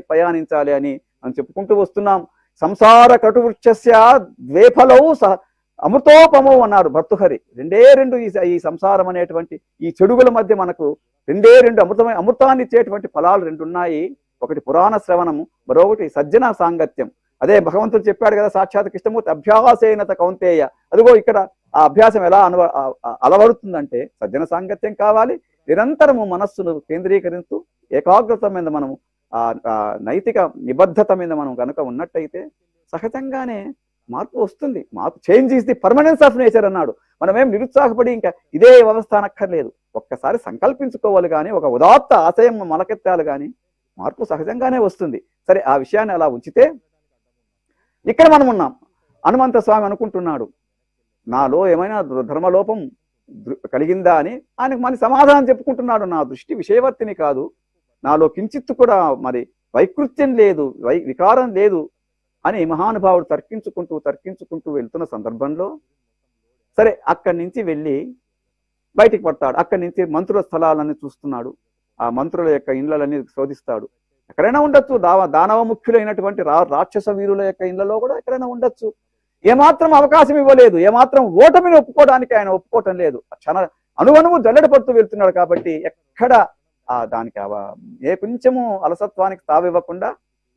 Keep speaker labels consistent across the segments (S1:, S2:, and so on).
S1: ప్రయాణించాలి అని మనం చెప్పుకుంటూ వస్తున్నాం. సంసార కటువృక్షస్య ద్వేఫలౌ అమృతోపమౌ అన్నాడు భర్తృహరి. రెండు ఈ సంసారం అనేటువంటి ఈ చెడుగుల మధ్య మనకు రెండు అమృతాన్ని ఇచ్చేటువంటి ఫలాలు రెండు ఉన్నాయి. ఒకటి పురాణ శ్రవణము, మరొకటి సజ్జన సాంగత్యం. అదే భగవంతుడు చెప్పాడు కదా సాక్షాత్ కృష్ణమూర్తి, అభ్యాసేనత కౌంతేయ. అదిగో ఇక్కడ ఆ అభ్యాసం ఎలా అలవడుతుందంటే సజ్జన సాంగత్యం కావాలి. నిరంతరము మనస్సును కేంద్రీకరిస్తూ ఏకాగ్రత మీద మనము ఆ నైతిక నిబద్ధత మీద మనం కనుక ఉన్నట్టయితే సహజంగానే మార్పు వస్తుంది. మార్పు change is the permanence of nature అన్నాడు. మనమేం నిరుత్సాహపడి ఇంకా ఇదే వ్యవస్థ అనక్కర్లేదు. ఒక్కసారి సంకల్పించుకోవాలి కానీ, ఒక ఉదాత్త ఆశయం మొలకెత్తాలి కానీ మార్పు సహజంగానే వస్తుంది. సరే, ఆ విషయాన్ని అలా ఉంచితే ఇక్కడ మనం ఉన్నాం. హనుమంత స్వామి అనుకుంటున్నాడు, నాలో ఏమైనా ధర్మలోపం కలిగిందా అని. ఆయనకు మరి సమాధానం చెప్పుకుంటున్నాడు, నా దృష్టి విషయవర్తిని కాదు, నాలో కించిత్తు కూడా మరి వైకృత్యం లేదు, వికారం లేదు అని మహానుభావుడు తర్కించుకుంటూ వెళ్తున్న సందర్భంలో సరే అక్కడి నుంచి వెళ్ళి బయటికి పడతాడు. అక్కడి నుంచి మంత్రుల స్థలాలన్నీ చూస్తున్నాడు. ఆ మంత్రుల యొక్క ఇండ్లన్నీ శోధిస్తాడు. ఎక్కడైనా ఉండొచ్చు, దానవ ముఖ్యులైనటువంటి రాక్షస వీరుల యొక్క ఇండ్లలో కూడా ఎక్కడైనా ఉండొచ్చు. ఏమాత్రం అవకాశం ఇవ్వలేదు, ఏమాత్రం ఓటమిని ఒప్పుకోవడానికి ఆయన ఒప్పుకోవటం లేదు. అనువనువు జల్లెడ పడుతూ వెళ్తున్నాడు కాబట్టి ఎక్కడ దానికి ఏ కొంచెము అలసత్వానికి తావివ్వకుండా,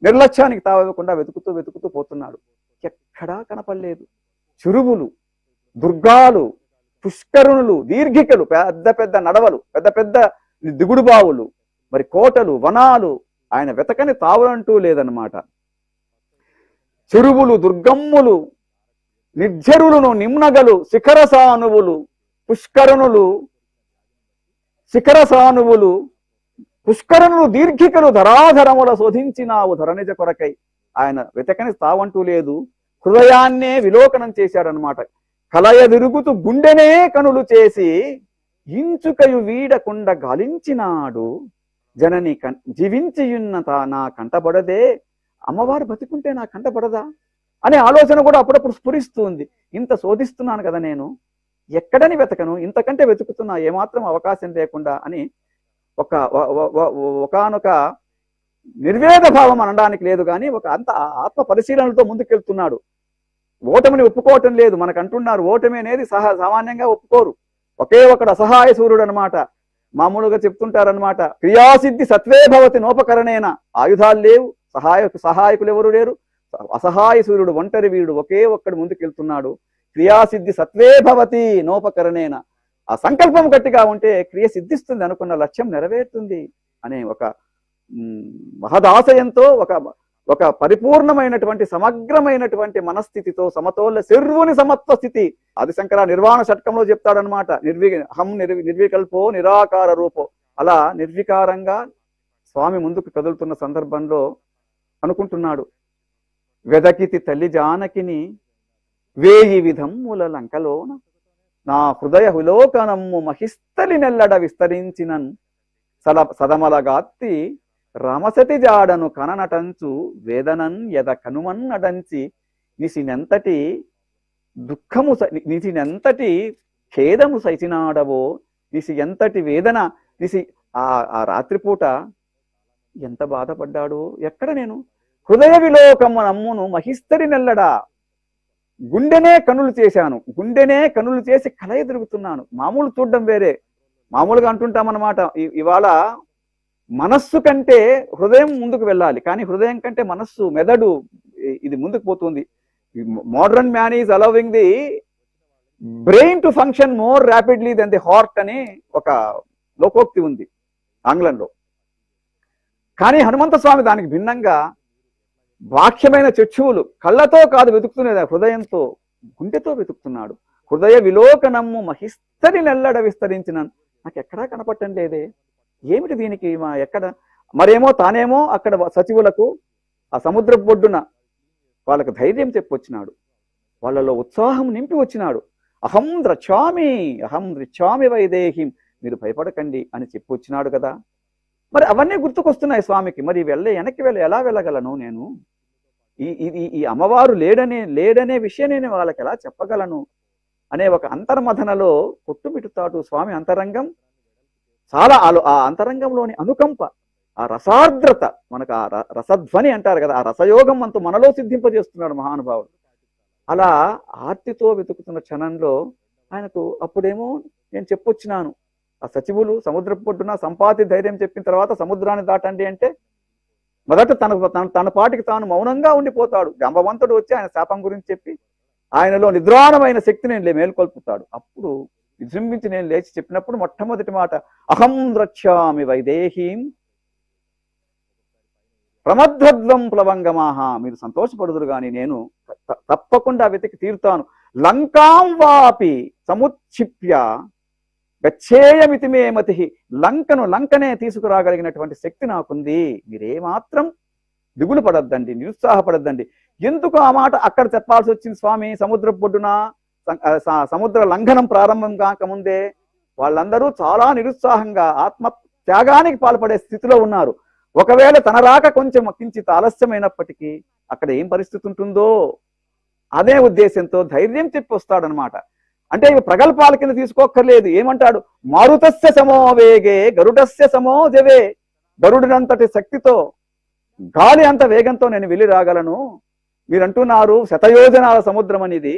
S1: నిర్లక్ష్యానికి తావివ్వకుండా వెతుకుతూ పోతున్నాడు. ఎక్కడా కనపడలేదు. చెరువులు, దుర్గాలు, పుష్కరుణులు, దీర్ఘికలు, పెద్ద పెద్ద నడవలు, పెద్ద పెద్ద దిగుడు బావులు, మరి కోటలు, వనాలు, ఆయన వెతకని తావులంటూ లేదన్నమాట. చెరువులు, దుర్గమ్ములు, నిర్జరులను, నిమ్నగలు, శిఖరసానువులు, పుష్కరుణులు, శిఖరసానువులు, పుష్కరుణులు, దీర్ఘికలు, ధరాధరముల శోధించినావు ధరణిజ కొరకై. ఆయన వెతకని తావంటూ లేదు. హృదయాన్నే విలోకనం చేశాడనమాట. కలయ విరుగుతూ గుండెనే కనులు చేసి ఇంచుకయు వీడకుండా గాలించినాడు. జనని జీవించియున్న నా కంటబడదే, అమ్మవారు బతికుంటే నా కంటబడదా అనే ఆలోచన కూడా అప్పుడప్పుడు స్ఫురిస్తుంది. ఇంత శోధిస్తున్నాను కదా నేను, ఎక్కడని వెతకను, ఇంతకంటే వెతుకుతున్నా, ఏమాత్రం అవకాశం లేకుండా అని ఒకనొక నిర్వేద భావం అనడానికి లేదు కానీ ఒక అంత ఆత్మ పరిశీలనలతో ముందుకెళ్తున్నాడు. ఓటమిని ఒప్పుకోవటం లేదు. మనకు అంటున్నారు ఓటమి అనేది సామాన్యంగా ఒప్పుకోరు. ఒకే ఒకడు అసహాయ సూర్యుడు అనమాట. మామూలుగా చెప్తుంటారనమాట, క్రియాసిద్ధి సత్వే భవతి నోపకరణేన. ఆయుధాలు లేవు, సహాయకులు ఎవరు లేరు, అసహాయ సూర్యుడు, ఒంటరి వీరుడు ఒకే ఒక్కడు ముందుకెళ్తున్నాడు. క్రియాసిద్ధి సత్వే భవతి నోపకరణేన. ఆ సంకల్పం గట్టిగా ఉంటే క్రియ సిద్ధిస్తుంది, అనుకున్న లక్ష్యం నెరవేరుతుంది అనే ఒక మహదాశయంతో ఒక పరిపూర్ణమైనటువంటి సమగ్రమైనటువంటి మనస్థితితో సమతోల శర్వుని సమత్వ స్థితి. ఆదిశంకర నిర్వాణ షట్కంలో చెప్తాడనమాట, నిర్వికల్పో నిరాకార రూపో. అలా నిర్వికారంగా స్వామి ముందుకు కదులుతున్న సందర్భంలో అనుకుంటున్నాడు, వెదకితి తల్లి జానకిని వేయి విధమ్ముల లంకలోన నా హృదయ విలోకనమ్ము మహిస్థలి నెల్లడ విస్తరించినన్ సదమలగాత్తి రామసతి జాడను కననటంచు వేదనన్ యద కనుమన్నడంచి నిసినెంతటి నిసినెంతటి ఖేదము సైచినాడవో, నిసి ఎంతటి వేదన, నిసి ఆ రాత్రిపూట ఎంత బాధపడ్డాడు. ఎక్కడ నేను హృదయ విలోకము నమ్మును మహిస్తరి నెల్లడా, గుండెనే కనులు చేశాను, గుండెనే కనులు చేసి కలయ తిరుగుతున్నాను. మామూలు చూడడం వేరే, మామూలుగా అంటుంటామన్నమాట. ఇవాళ మనస్సు కంటే హృదయం ముందుకు వెళ్ళాలి, కానీ హృదయం కంటే మనస్సు, మెదడు ఇది ముందుకు పోతుంది. Modern man is allowing the brain to function more rapidly than the heart అని ఒక లోకోక్తి ఉంది ఆంగ్లంలో. కానీ హనుమంత స్వామి దానికి భిన్నంగా బాహ్యమైన చక్షువులు కళ్ళతో కాదు వెతుకుతున్నది, హృదయంతో, గుండెతో వెతుకుతున్నాడు. హృదయ విలోకనమ్ము మహిస్తరి నెల్లడ విస్తరించిన. నాకు ఎక్కడా కనపడటం లేదే, ఏమిటి దీనికి ఎక్కడ? మరేమో తానేమో అక్కడ సచివులకు ఆ సముద్ర బొడ్డున వాళ్ళకు ధైర్యం చెప్పొచ్చినాడు, వాళ్ళలో ఉత్సాహం నింపి వచ్చినాడు. అహం ద్రచ్చామి వైదేహిం, మీరు భయపడకండి అని చెప్పి వచ్చినాడు కదా. మరి అవన్నీ గుర్తుకొస్తున్నాయి స్వామికి. మరి వెనక్కి ఎలా వెళ్ళగలను నేను? ఈ అమ్మవారు లేడనే విషయం నేను వాళ్ళకి ఎలా చెప్పగలను అనే ఒక అంతర్మథనలో కొట్టుమిట్టుతాడు స్వామి. అంతరంగం చాలా ఆ అంతరంగంలోని అనుకంప, ఆ రసార్ద్రత, మనకు ఆ రసధ్వని అంటారు కదా, ఆ రసయోగం అంతా మనలో సిద్ధింపజేస్తున్నాడు మహానుభావుడు. అలా ఆర్తితో వెతుకుతున్న క్షణంలో ఆయనకు అప్పుడేమో నేను చెప్పొచ్చినాను, ఆ సచివులు సముద్రపు పొడ్డున సంపాతి ధైర్యం చెప్పిన తర్వాత సముద్రాన్ని దాటండి అంటే మొదట తన పాటికి తాను మౌనంగా ఉండిపోతాడు. జాంబవంతుడు వచ్చి ఆయన శాపం గురించి చెప్పి ఆయనలో నిద్రాణమైన శక్తి నేను మేల్కొల్పుతాడు. అప్పుడు విజృంభించి నేను లేచి చెప్పినప్పుడు మొట్టమొదటి మాట, అహం రక్ష్యామి వైదేహీం ప్రమధ్వద్వం ప్లవంగమాహ, మీరు సంతోషపడుదురు గాని నేను తప్పకుండా వెతికి తీరుతాను. లంకాం వాపి సముక్షిప్య గచ్చేయమితి మే మతి, లంకనే తీసుకురాగలిగినటువంటి శక్తి నాకుంది. మీరేమాత్రం దిగులు పడద్దండి, నిరుత్సాహపడద్దండి. ఎందుకు ఆ మాట అక్కడ చెప్పాల్సి వచ్చింది స్వామి? సముద్ర పొడ్డున సముద్ర లంఘనం ప్రారంభం కాకముందే వాళ్ళందరూ చాలా నిరుత్సాహంగా ఆత్మ త్యాగానికి పాల్పడే స్థితిలో ఉన్నారు. ఒకవేళ తన రాక కొంచెం కించిత్ ఆలస్యమైనప్పటికీ అక్కడ ఏం పరిస్థితి ఉంటుందో అదే ఉద్దేశంతో ధైర్యం చెప్పి వస్తాడనమాట. అంటే ఇవి ప్రగల్భాల కింద తీసుకోక్కర్లేదు. ఏమంటాడు? మారుతస్య సమో వేగే గరుడస్య సమో జవే, గరుడినంతటి శక్తితో గాలి అంత వేగంతో నేను వెళ్ళి రాగలను. మీరు అంటున్నారు శతయోజనాల సముద్రం అనేది,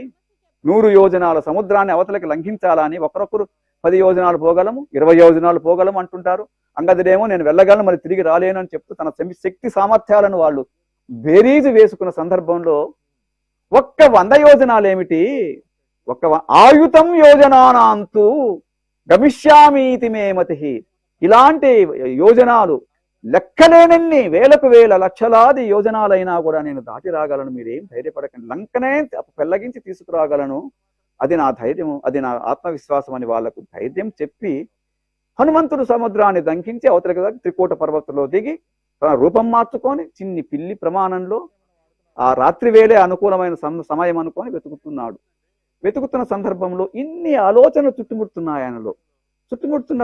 S1: 100 యోజనాల సముద్రాన్ని అవతలకి లంఘించాలని. ఒకరొకరు 10 యోజనాలు పోగలము, 20 యోజనాలు పోగలము అంటుంటారు. అంగదుడేమో నేను వెళ్ళగలను, మరి తిరిగి రాలేను అని చెప్తూ తన శక్తి సామర్థ్యాలను వాళ్ళు బేరీజు వేసుకున్న సందర్భంలో ఒక్క 100 యోజనాలు ఏమిటి, ఒక్క ఆయుతం యోజనానాంతు గమిష్యామీతి మే మతి, ఇలాంటి యోజనాలు లెక్కలేనన్ని వేలకు వేల లక్షలాది యోజనాలైనా కూడా నేను దాటి రాగలను, మీరేం ధైర్యపడకండి, లంకనే పెళ్లగించి తీసుకురాగలను, అది నా ధైర్యము, అది నా ఆత్మవిశ్వాసం అని వాళ్లకు ధైర్యం చెప్పి హనుమంతుడు సముద్రాన్ని దంకించి అవతలికి త్రికూట పర్వతంలో దిగి తన రూపం మార్చుకొని చిన్ని పిల్లి ప్రమాణంలో ఆ రాత్రి వేళే అనుకూలమైన సమయం అనుకొని వెతుకుతున్నాడు. వెతుకుతున్న సందర్భంలో ఇన్ని ఆలోచనలు చుట్టుముడుతున్నాయి ఆయనలో. చుట్టుముడుతున్న